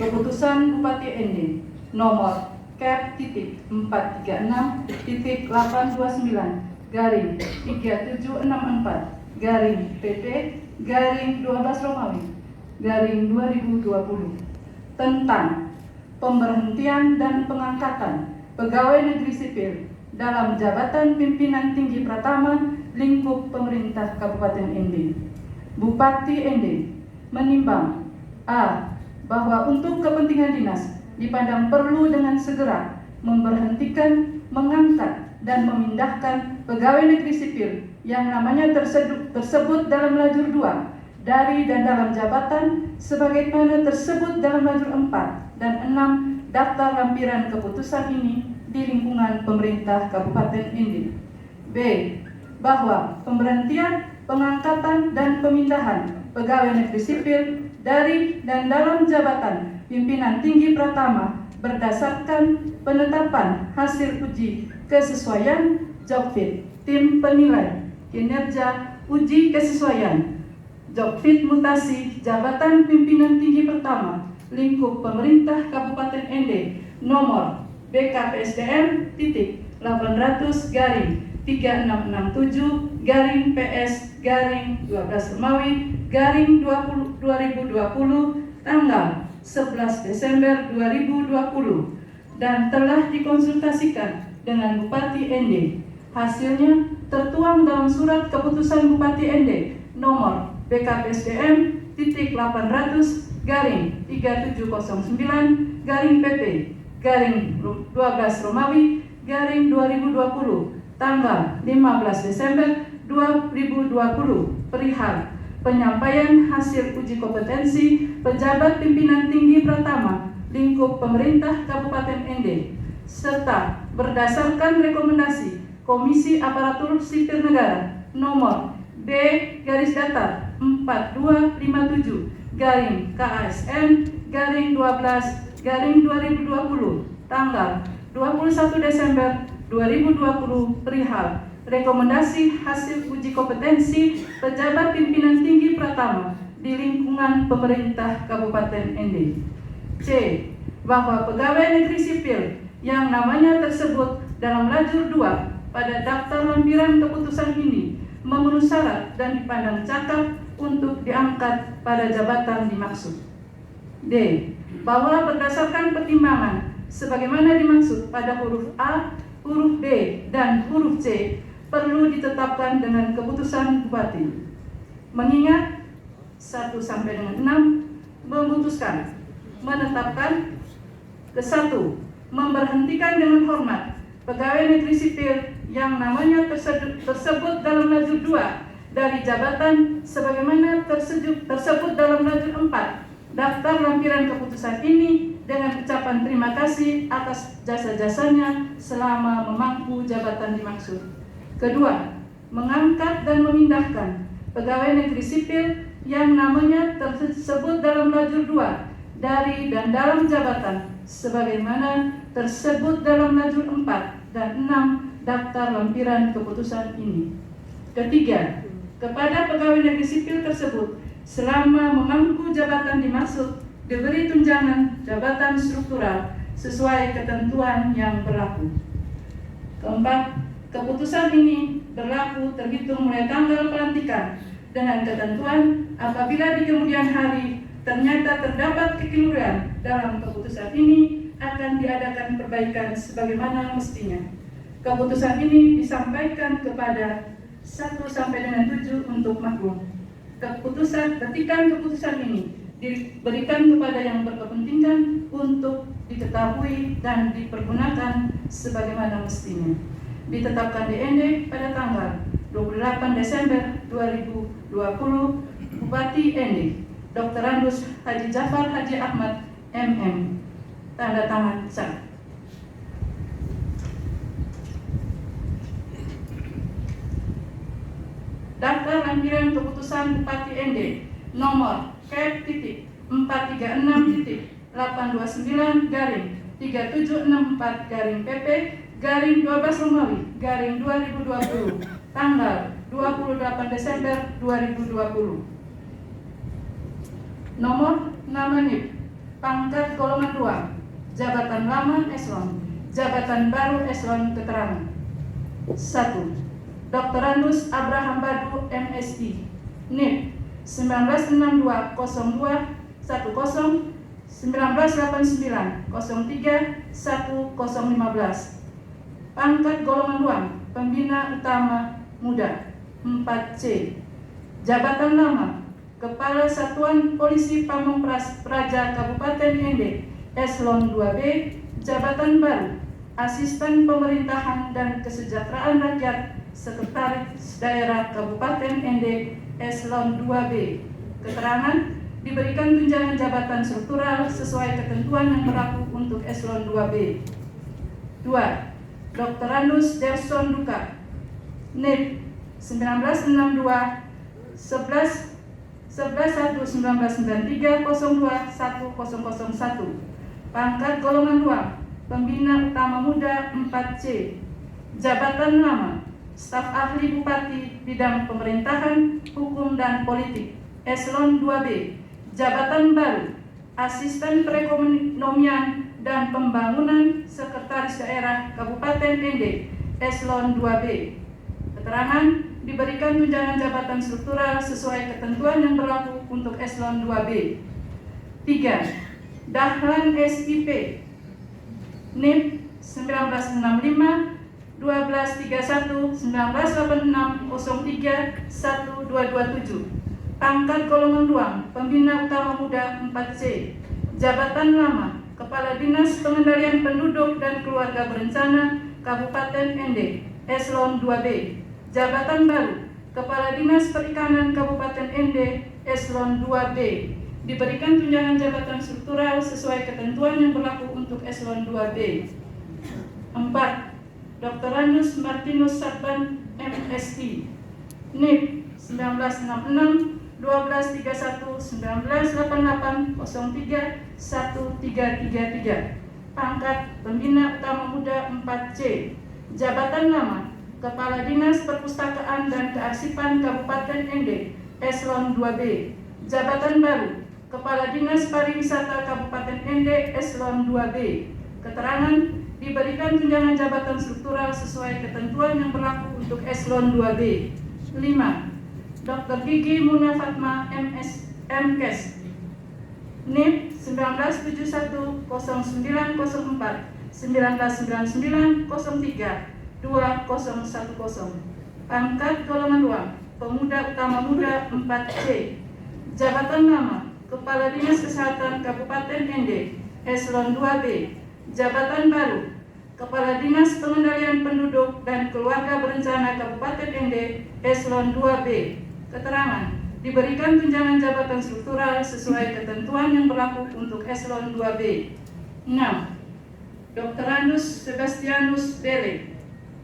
Keputusan Bupati ND nomor Cap.4.4/PP/12 tentang pemberhentian dan pengangkatan pegawai negeri sipil dalam jabatan pimpinan tinggi pratama lingkup pemerintah Kabupaten ND. Bupati ND menimbang A. Bahwa untuk kepentingan dinas dipandang perlu dengan segera memberhentikan, mengangkat, dan memindahkan pegawai negeri sipil yang namanya tersebut dalam lajur 2 dari dan dalam jabatan sebagaimana tersebut dalam lajur 4 dan 6 daftar lampiran keputusan ini di lingkungan pemerintah Kabupaten ND. B. Bahwa pemberhentian, pengangkatan, dan pemindahan pegawai negeri sipil dari dan dalam jabatan pimpinan tinggi pratama berdasarkan penetapan hasil uji kesesuaian Jobfit tim penilai kinerja uji kesesuaian Jobfit mutasi jabatan pimpinan tinggi pertama lingkup pemerintah Kabupaten ND nomor BKPSDM.TT/800-PS/12 tanggal 11 Desember 2020 dan telah dikonsultasikan dengan Bupati ND. Hasilnya tertuang dalam surat keputusan Bupati ND nomor BKPSDM.3709/PP/12 tanggal 15 Desember 2020 perihal penyampaian hasil uji kompetensi pejabat pimpinan tinggi pratama lingkup pemerintah Kabupaten ND serta berdasarkan rekomendasi Komisi Aparatur Sipil Negara nomor B-Data-4-257-KASN-12-2020 tanggal 21 Desember 2020 perihal rekomendasi hasil uji kompetensi pejabat pimpinan tinggi pratama di lingkungan pemerintah Kabupaten ND. C. Bahwa pegawai negeri sipil yang namanya tersebut dalam lajur 2 pada daftar lampiran keputusan ini memenuhi syarat dan dipandang cakap untuk diangkat pada jabatan dimaksud. D. Bahwa berdasarkan pertimbangan sebagaimana dimaksud pada huruf A, huruf B, dan huruf C perlu ditetapkan dengan keputusan Bupati. Mengingat 1 sampai dengan 6 memutuskan menetapkan ke-1 memberhentikan dengan hormat pegawai negeri sipil yang namanya tersebut dalam lajur 2 dari jabatan sebagaimana tersebut dalam lajur 4 daftar lampiran keputusan ini dengan ucapan terima kasih atas jasa-jasanya selama memangku jabatan dimaksud. Kedua, mengangkat dan memindahkan pegawai negeri sipil yang namanya tersebut dalam lajur 2 dari dan dalam jabatan sebagaimana tersebut dalam lajur 4 dan 6 daftar lampiran keputusan ini. Ketiga, kepada pegawai negeri sipil tersebut selama memangku jabatan dimaksud diberi tunjangan jabatan struktural sesuai ketentuan yang berlaku. Keempat, keputusan ini berlaku terhitung mulai tanggal pelantikan dengan ketentuan apabila di kemudian hari ternyata terdapat kekeliruan dalam keputusan ini akan diadakan perbaikan sebagaimana mestinya. Keputusan ini disampaikan kepada 1 sampai dengan 7 untuk maklum. Petikan keputusan ini diberikan kepada yang berkepentingan untuk diketahui dan dipergunakan sebagaimana mestinya. Ditetapkan di ND pada tanggal 28 Desember 2020, Bupati ND, Dr. Andus Haji Jafar Haji Ahmad, MM. Tanda tangan sah. Daftar lampiran keputusan Bupati ND nomor Cap.3764/3764/PP/12 tanggal 28 Desember 2020. Nomor nama NIP Pangkat golongan 2, jabatan lama eselon, jabatan baru eselon. Keterangan 1. Dr. Andus Abraham Badu MSI, NIP 19620210 1989 03 1015. Pangkat golongan 2, pembina utama muda 4C. Jabatan lama Kepala Satuan Polisi Pamong Praja Kabupaten Ende Eselon 2B. Jabatan baru Asisten Pemerintahan dan Kesejahteraan Rakyat Sekretaris Daerah Kabupaten Ende Eselon 2B. Keterangan diberikan tunjangan jabatan struktural sesuai ketentuan yang berlaku untuk Eselon 2B. 2. Dr. Andus Derson Duka, NIP 1962 11 11/1/1993 02 1001. Pangkat golongan 2, pembina utama muda 4C. Jabatan lama Staf Ahli Bupati Bidang Pemerintahan, Hukum dan Politik Eselon 2B. Jabatan baru Asisten Perekonomian dan Pembangunan Sekretaris Daerah Kabupaten Ende Eselon 2B. Keterangan diberikan tunjangan jabatan struktural sesuai ketentuan yang berlaku untuk Eselon 2B. 3. Dahlan SIP, NIP 1965 1231 1986 03 1227. Pangkat golongan 2, pembina utama muda 4C. Jabatan lama Kepala Dinas Pengendalian Penduduk dan Keluarga Berencana Kabupaten Ende Eselon 2B. Jabatan baru Kepala Dinas Perikanan Kabupaten Ende Eselon 2B. Diberikan tunjangan jabatan struktural sesuai ketentuan yang berlaku untuk Eselon 2B. 4. Dr. Andus Martinus Satban MSI, NIP 1966 1231 1988 03 1333. Pangkat pembina utama muda 4C. Jabatan lama Kepala Dinas Perpustakaan dan Kearsipan Kabupaten Ende Eselon 2B. Jabatan baru Kepala Dinas Pariwisata Kabupaten Ende Eselon 2B. Keterangan diberikan tunjangan jabatan struktural sesuai ketentuan yang berlaku untuk Eselon 2B. 5. Dr. Gigi Muna Fatma MKes, NIP 1971 0904 1999 03 2010. Pangkat golongan 2, pemuda utama muda 4C. Jabatan lama Kepala Dinas Kesehatan Kabupaten Ende Eselon 2B. Jabatan baru Kepala Dinas Pengendalian Penduduk dan Keluarga Berencana Kabupaten Ende Eselon 2B. Keterangan diberikan tunjangan jabatan struktural sesuai ketentuan yang berlaku untuk Eselon 2B. 6. Dr. Andus Sebastianus Bele,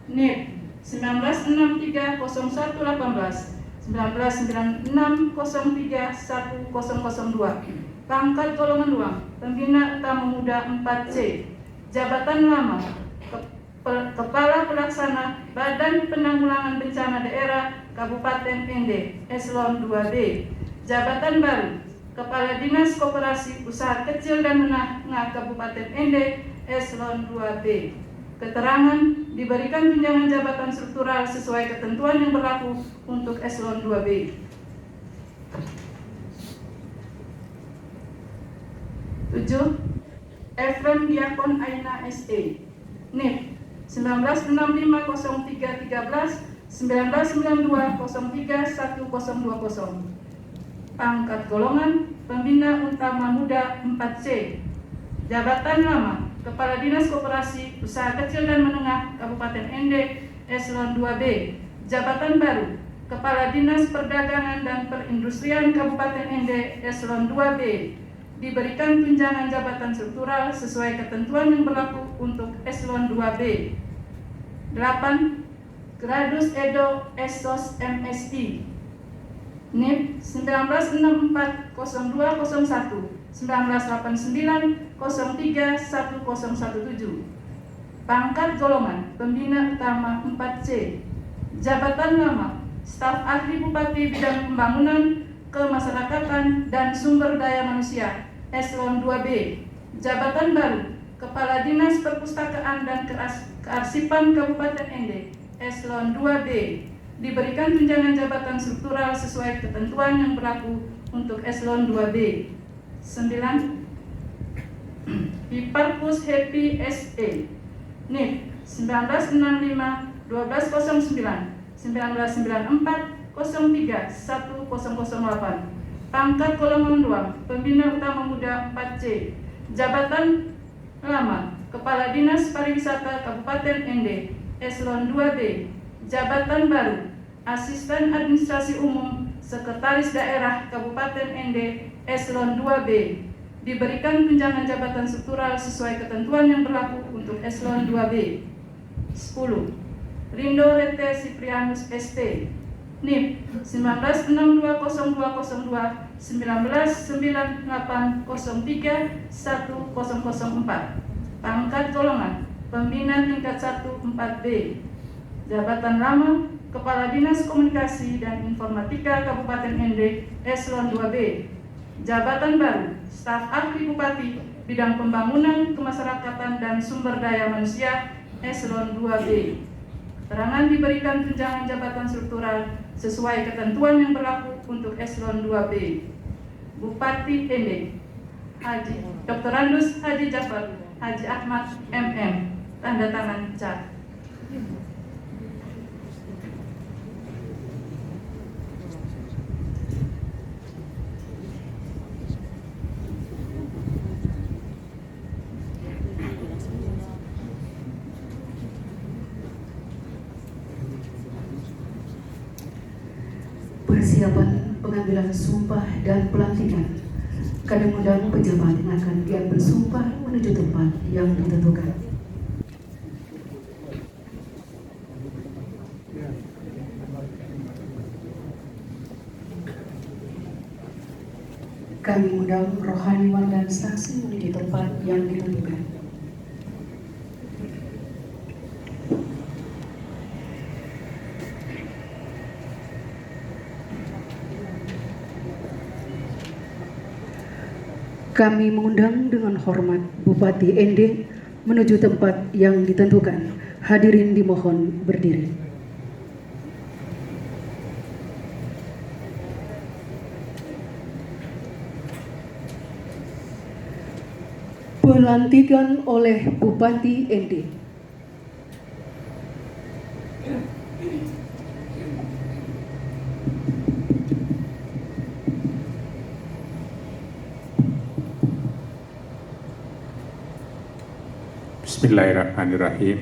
NIP 1963 0118 1996 03 1002. Pangkat golongan 2, pembina utama muda 4C. Jabatan lama Kepala Pelaksana Badan Penanggulangan Bencana Daerah Kabupaten Ende Eselon 2B. Jabatan baru Kepala Dinas Koperasi Usaha Kecil dan Menengah Kabupaten Ende Eselon 2B. Keterangan diberikan tunjangan jabatan struktural sesuai ketentuan yang berlaku untuk Eselon 2B. 7. Efrem Diakon Aina SE, NIP 1965 03 13 1992 03 1020. Pangkat golongan pembina utama muda 4C. Jabatan lama Kepala Dinas Koperasi Usaha Kecil dan Menengah Kabupaten Ende Eselon 2B. Jabatan baru Kepala Dinas Perdagangan dan Perindustrian Kabupaten Ende Eselon 2B. Diberikan tunjangan jabatan struktural sesuai ketentuan yang berlaku untuk Eselon 2B. 8. Gradus Edo Estos MSI, NIP 1964 0201 1989 03 1017. Pangkat golongan pembina utama 4C. Jabatan lama Staf Ahli Bupati Bidang Pembangunan Kemasyarakatan dan Sumber Daya Manusia Eselon 2B, jabatan baru Kepala Dinas Perpustakaan dan Kearsipan Kabupaten Ende, Eselon 2B, diberikan tunjangan jabatan struktural sesuai ketentuan yang berlaku untuk Eselon 2B. 9. Hiparkus Happy SE, NIP 1965 1209 1994 03 1008, pangkat golongan 2, Pembina Utama Muda 4C, jabatan lama Kepala Dinas Pariwisata Kabupaten Ende, Eselon 2B, jabatan baru Asisten Administrasi Umum Sekretaris Daerah Kabupaten Ende, Eselon 2B, diberikan tunjangan jabatan struktural sesuai ketentuan yang berlaku untuk Eselon 2B. 10. Rindo Rete Siprianus ST, NIP 19620202 199803 1004, pangkat golongan Pembina tingkat 1 4B, jabatan lama Kepala Dinas Komunikasi dan Informatika Kabupaten Ende, Eselon 2B, jabatan baru Staf Ahli Bupati Bidang Pembangunan Kemasyarakatan dan Sumber Daya Manusia, Eselon 2B. Keterangan diberikan tunjangan jabatan struktural sesuai ketentuan yang berlaku untuk Eselon 2B. Bupati Ende, Dr. Randus Haji Jafar Haji Ahmad MM, tanda tangan cat. Persiapan pengambilan sumpah dan pelantikan. Kami undang pejabat yang akan diambil sumpah menuju tempat yang ditentukan. Kami undang rohaniwan dan saksi menuju tempat yang ditentukan. Kami mengundang dengan hormat Bupati Ende menuju tempat yang ditentukan. Hadirin dimohon berdiri. Pelantikan oleh Bupati Ende. Bismillahirrahmanirrahim.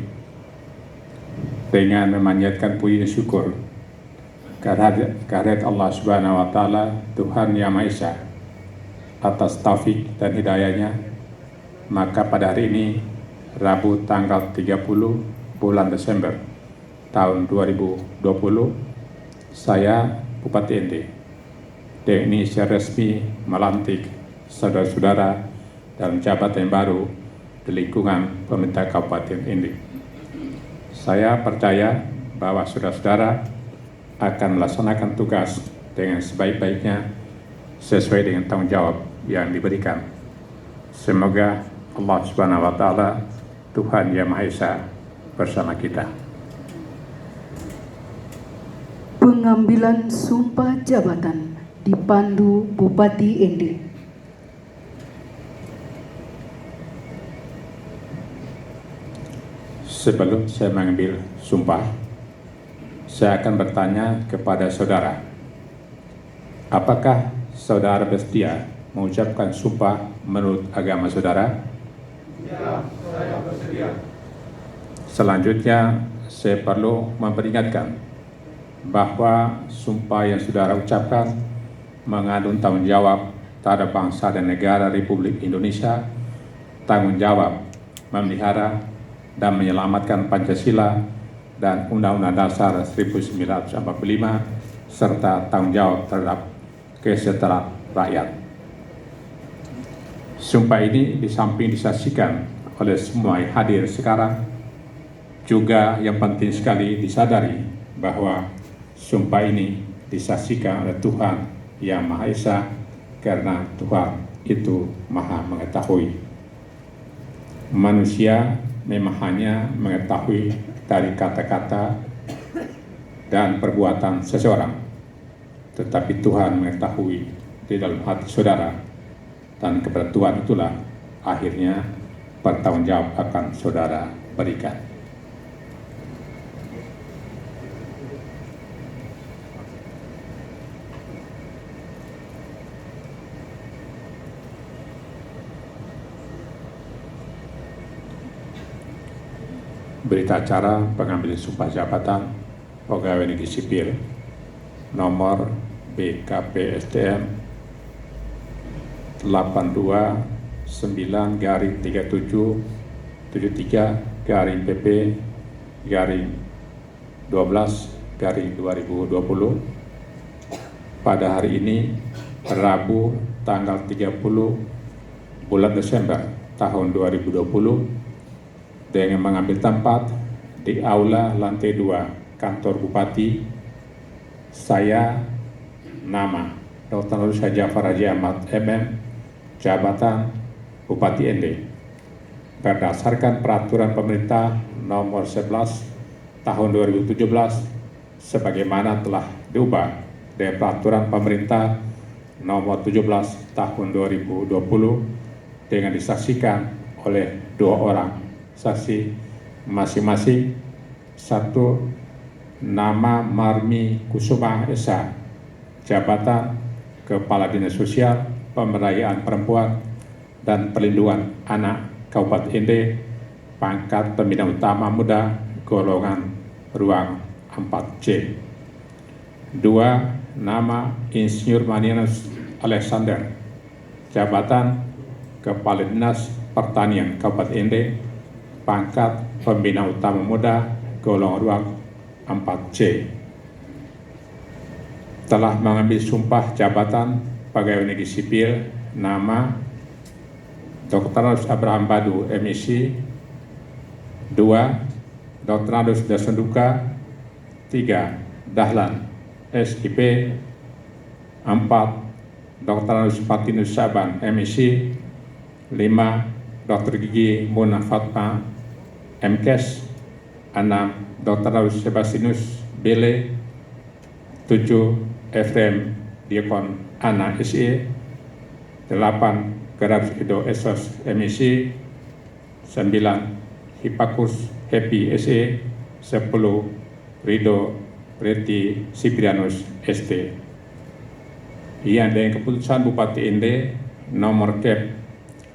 Dengan memanjatkan puji dan syukur kehadirat Allah Subhanahu wa Ta'ala, Tuhan Yang Maha Esa, atas taufik dan hidayahnya, maka pada hari ini, Rabu tanggal 30 bulan Desember tahun 2020, saya Bupati Ende ini secara resmi melantik saudara-saudara dalam jabatan baru di lingkungan pemerintah Kabupaten Ende. Saya percaya bahwa saudara-saudara akan melaksanakan tugas dengan sebaik-baiknya sesuai dengan tanggung jawab yang diberikan. Semoga Allah Subhanahu wa Ta'ala, Tuhan Yang Maha Esa, bersama kita. Pengambilan sumpah jabatan dipandu Bupati Ende. Sebelum saya mengambil sumpah, saya akan bertanya kepada saudara, apakah saudara bersedia mengucapkan sumpah menurut agama saudara? Ya, saya bersedia. Selanjutnya, saya perlu memperingatkan bahwa sumpah yang saudara ucapkan mengandung tanggung jawab terhadap bangsa dan negara Republik Indonesia, tanggung jawab memelihara dan menyelamatkan Pancasila dan Undang-Undang Dasar 1945, serta tanggung jawab terhadap kesejahteraan rakyat. Sumpah ini di samping disaksikan oleh semua yang hadir sekarang, juga yang penting sekali disadari bahwa sumpah ini disaksikan oleh Tuhan Yang Maha Esa, karena Tuhan itu maha mengetahui. Manusia memang hanya mengetahui dari kata-kata dan perbuatan seseorang, tetapi Tuhan mengetahui di dalam hati saudara, dan kepada Tuhan itulah akhirnya pertanggungjawab akan saudara berikan. Berita acara pengambilan sumpah jabatan pegawai negeri sipil nomor BKPSDM 82-9-PP-12-2020 pada hari ini, Rabu tanggal 30 bulan Desember tahun 2020, dengan mengambil tempat di Aula Lantai 2 Kantor Bupati. Saya, nama Dr. Nur Jafar Haji Ahmad MM, Jabatan Bupati ND, berdasarkan Peraturan Pemerintah Nomor 11 Tahun 2017 sebagaimana telah diubah dari Peraturan Pemerintah Nomor 17 Tahun 2020 dengan disaksikan oleh 2 orang saksi masing-masing. 1, nama Marmi Kusuma Esa, Jabatan Kepala Dinas Sosial, Pemberdayaan Perempuan dan Perlindungan Anak Kabupaten ND, pangkat Pembina Utama Muda, golongan ruang 4C. 2, nama Insinyur Manianus Alexander, Jabatan Kepala Dinas Pertanian Kabupaten ND, pangkat Pembina Utama Muda, golongan ruang 4C, telah mengambil sumpah jabatan pegawai negeri sipil. Nama Dr. Abraham Badu, MSc. 2, Dr. Dasenduka. 3, Dahlan, SIP. 4, Dr. Patinus Saban, MSc. 5, Dr. Gigi Muna Fatma, MKes. 6, Dr. Sebastianus Bele. 7, Efrem Diakon Ana SE. 8, Gerard Edo Esos MSc. 9, Hipakus Happy SE. 10, Rido Reti Siprianus ST. Yang dengan keputusan Bupati ND nomor Kep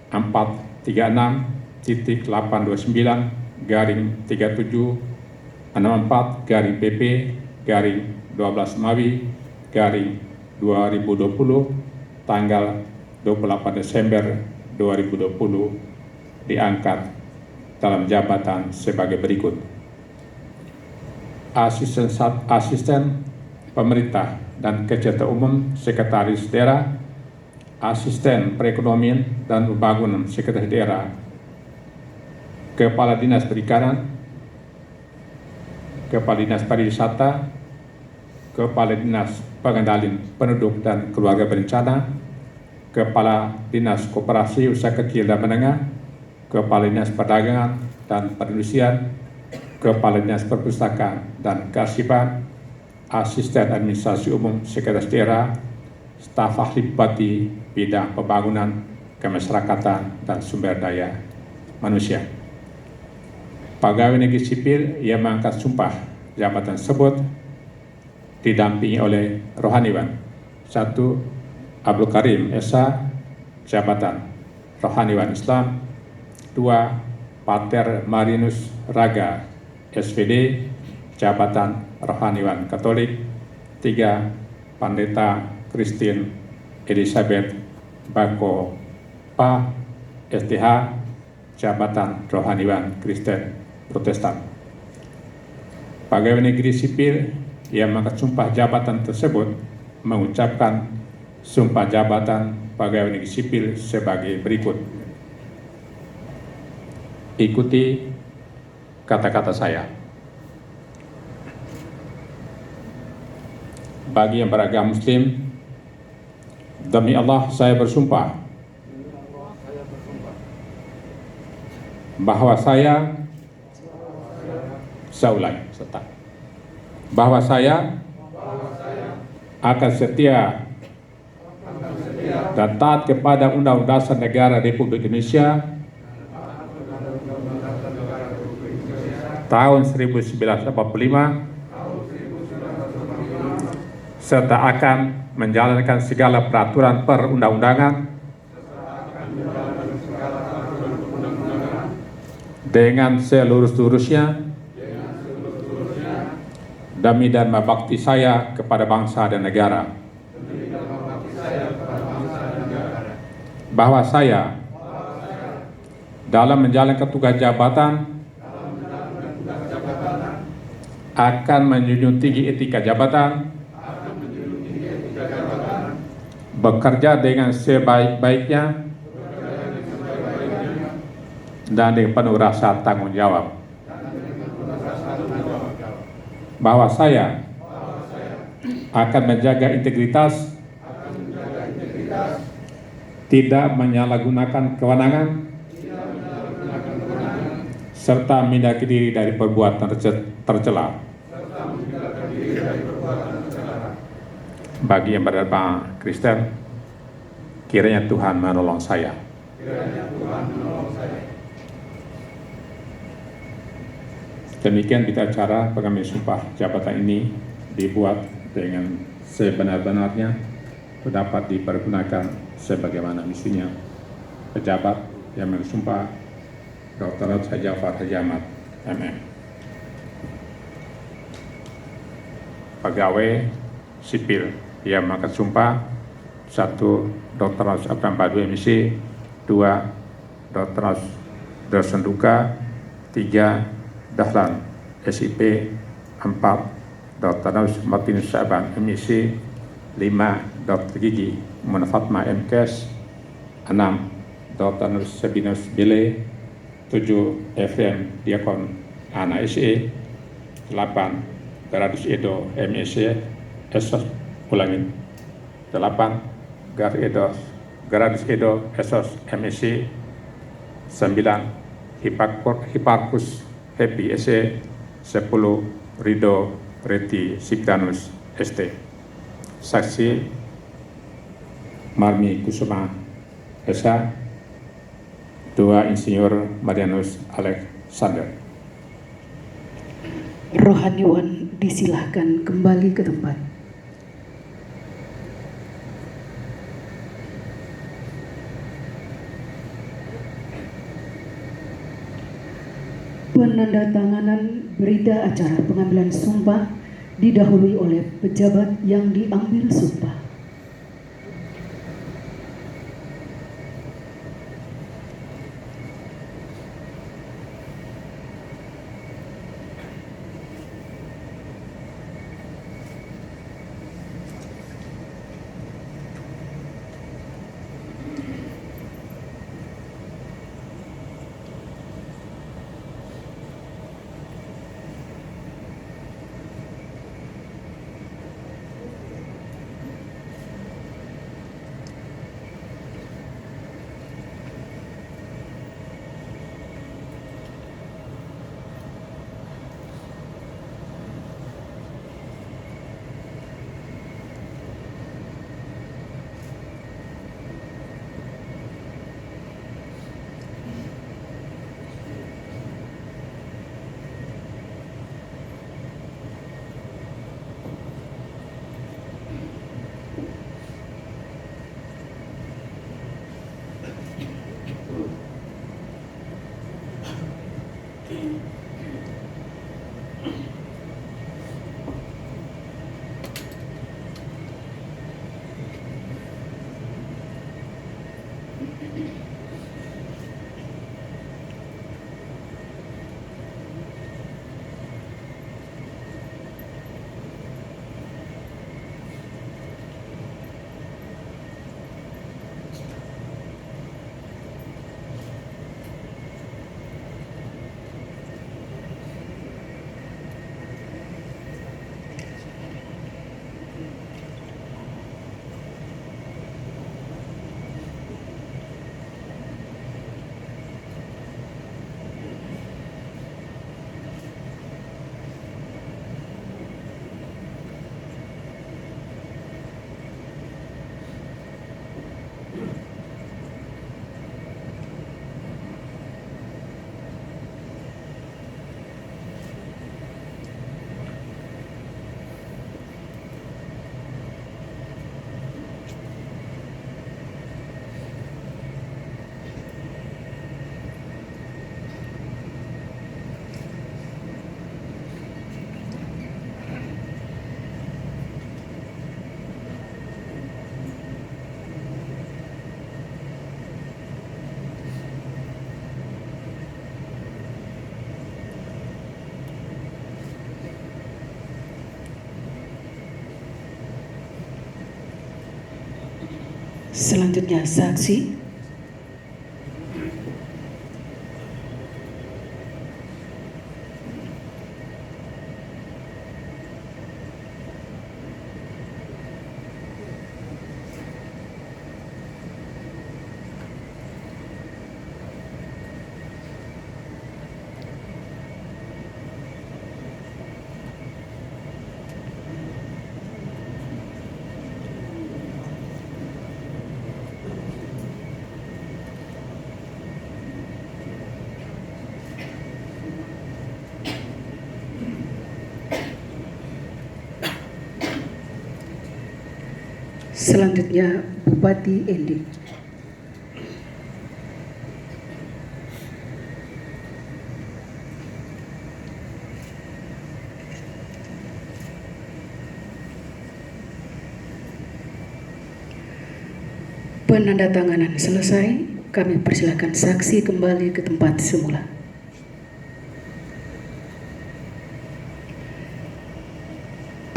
436-829-PP-12 tanggal 28 Desember 2020 diangkat dalam jabatan sebagai berikut. Asisten Pemerintah dan Kesejahteraan Umum Sekretaris Daerah, Asisten Perekonomian dan Pembangunan Sekretaris Daerah, Kepala Dinas Perikanan, Kepala Dinas Pariwisata, Kepala Dinas Pengendalian Penduduk dan Keluarga Berencana, Kepala Dinas Koperasi Usaha Kecil dan Menengah, Kepala Dinas Perdagangan dan Perindustrian, Kepala Dinas Perpustakaan dan Kearsipan, Asisten Administrasi Umum Sekretaris Daerah, Staf Ahli Bupati bidang pembangunan, kemasyarakatan dan sumber daya manusia. Pegawai negeri sipil yang mengangkat sumpah jabatan tersebut didampingi oleh rohaniwan. 1, Abdul Karim Esa, Jabatan Rohaniwan Islam. 2, Pater Marinus Raga, SVD, Jabatan Rohaniwan Katolik. 3, Pendeta Christine Elizabeth Bako Pa, STH, Jabatan Rohaniwan Kristen Protestan. Pegawai negeri sipil yang mengangkat sumpah jabatan tersebut mengucapkan sumpah jabatan pegawai negeri sipil sebagai berikut. Ikuti kata-kata saya. Bagi yang beragama Muslim, demi Allah saya bersumpah bahwa saya bahwa saya akan setia dan taat kepada Undang-Undang Dasar Negara Republik Indonesia tahun 1945 serta akan menjalankan segala peraturan perundang-undangan dengan seluruh-seluruhnya demi dan bakti saya kepada bangsa dan negara. Bahwa saya dalam menjalankan tugas jabatan akan menjunjung tinggi etika jabatan, bekerja dengan sebaik-baiknya dan dengan penuh rasa tanggung jawab. Bahwa saya akan menjaga integritas, tidak menyalahgunakan kewenangan, serta menghindari diri dari perbuatan tercela. Bagi yang beragama Kristen, kiranya Tuhan menolong saya. Demikian kita cara pengambilan sumpah jabatan ini dibuat dengan sebenar-benarnya, dapat dipergunakan sebagaimana mestinya. Pejabat yang bersumpah Dr. Haji Jafar Haji Ahmad, MM. Pegawai sipil yang mengajukan sumpah: 1. Dr. Abdul Badu MSc, 2. Dr. Dersenduka, 3. Dahlan SIP, 4. Dr. Martinus Syaban MSc, 5. Dr. Gigi Munafatma MKes, 6. Dr. Sabinus Bile, 7. Efrem Diakon Ana SE, 8. Gradus Edo MSc Esos 8. Gradus Edo Esos MSc, 9. Hipparchus Happy SE, 10. Rido Reti Sikdanus ST. Saksi Marmi Kusuma Esa, 2. Insinyur Marianus Alexander. Rohaniwan disilahkan kembali ke tempat. Penandatanganan berita acara pengambilan sumpah didahului oleh pejabat yang diambil sumpah. Selanjutnya saksi. Selanjutnya Bupati Ende. Penandatanganan selesai, kami persilakan saksi kembali ke tempat semula.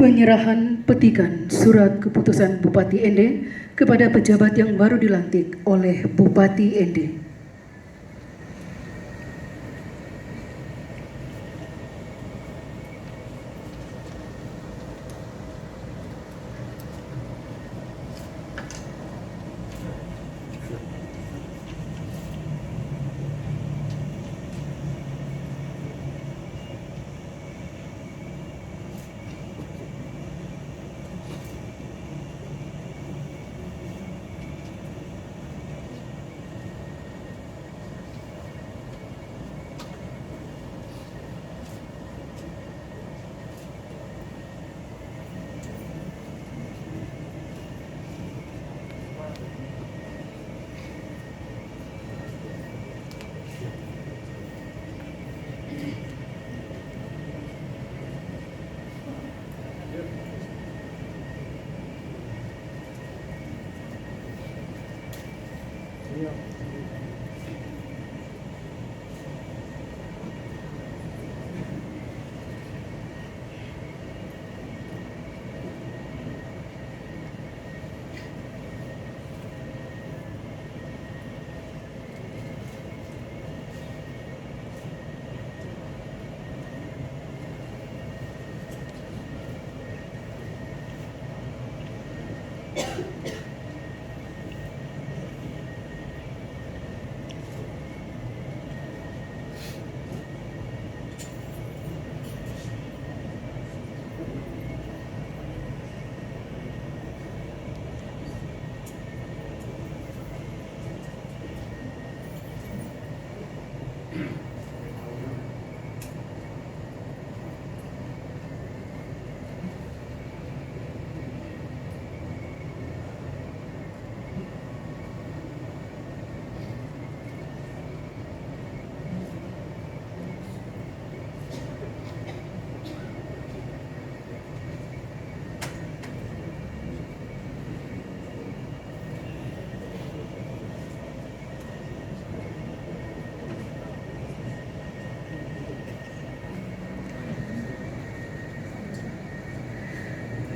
Penyerahan petikan surat keputusan Bupati Ende kepada pejabat yang baru dilantik oleh Bupati Ende.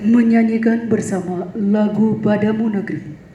Menyanyikan bersama lagu Padamu Negeri.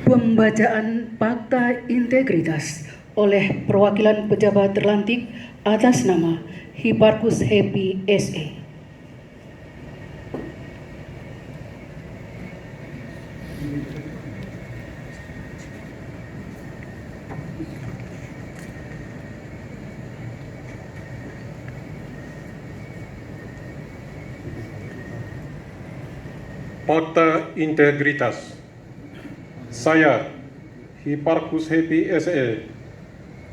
Pembacaan Fakta Integritas oleh perwakilan pejabat terlantik atas nama Hiparkus Happy SE. Fakta integritas. Saya, Hiparkus Happy SE,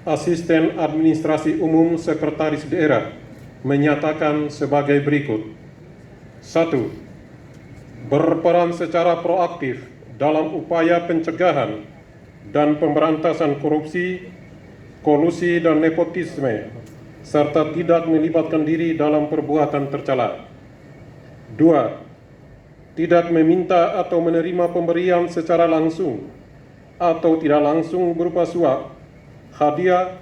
Asisten Administrasi Umum Sekretaris Daerah, menyatakan sebagai berikut. 1. Berperan secara proaktif dalam upaya pencegahan dan pemberantasan korupsi, kolusi dan nepotisme, serta tidak melibatkan diri dalam perbuatan tercela. 2. Tidak meminta atau menerima pemberian secara langsung atau tidak langsung berupa suap, hadiah,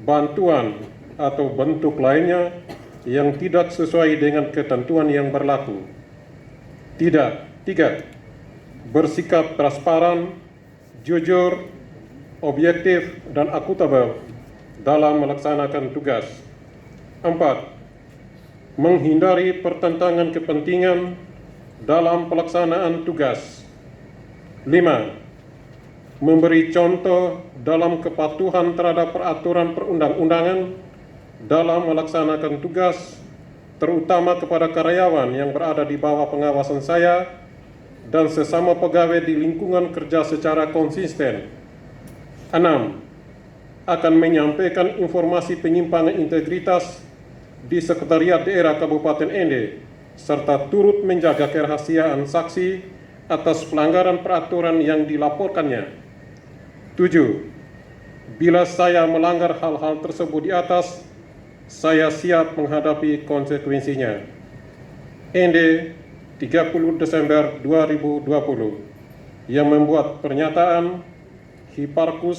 bantuan, atau bentuk lainnya yang tidak sesuai dengan ketentuan yang berlaku. 3. Bersikap transparan, jujur, objektif, dan akuntabel dalam melaksanakan tugas. 4. Menghindari pertentangan kepentingan dalam pelaksanaan tugas. 5. Memberi contoh dalam kepatuhan terhadap peraturan perundang-undangan dalam melaksanakan tugas, terutama kepada karyawan yang berada di bawah pengawasan saya dan sesama pegawai di lingkungan kerja secara konsisten. 6. Akan menyampaikan informasi penyimpangan integritas di Sekretariat Daerah Kabupaten Ende serta turut menjaga kerahasiaan saksi atas pelanggaran peraturan yang dilaporkannya. 7. Bila saya melanggar hal-hal tersebut di atas, saya siap menghadapi konsekuensinya. Ende, 30 Desember 2020. Yang membuat pernyataan Hiparkus